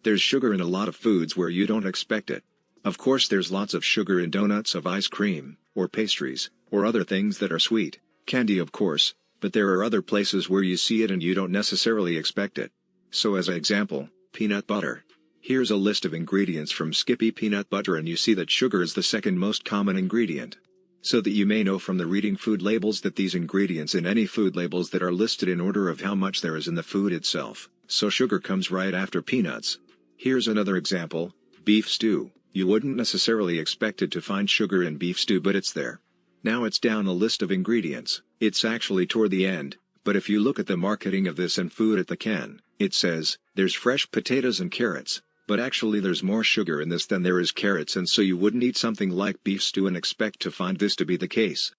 There's sugar in a lot of foods where you don't expect it. Of course there's lots of sugar in donuts, of ice cream, or pastries, or other things that are sweet, candy of course, but there are other places where you see it and you don't necessarily expect it. So as an example, peanut butter. Here's a list of ingredients from Skippy peanut butter and you see that sugar is the second most common ingredient. So that you may know from the reading food labels that these ingredients in any food labels that are listed in order of how much there is in the food itself, so sugar comes right after peanuts. Here's another example, beef stew. You wouldn't necessarily expect it to find sugar in beef stew, but it's there. Now it's down a list of ingredients, it's actually toward the end, but if you look at the marketing of this and food at the can, it says, there's fresh potatoes and carrots, but actually there's more sugar in this than there is carrots, and so you wouldn't eat something like beef stew and expect to find this to be the case.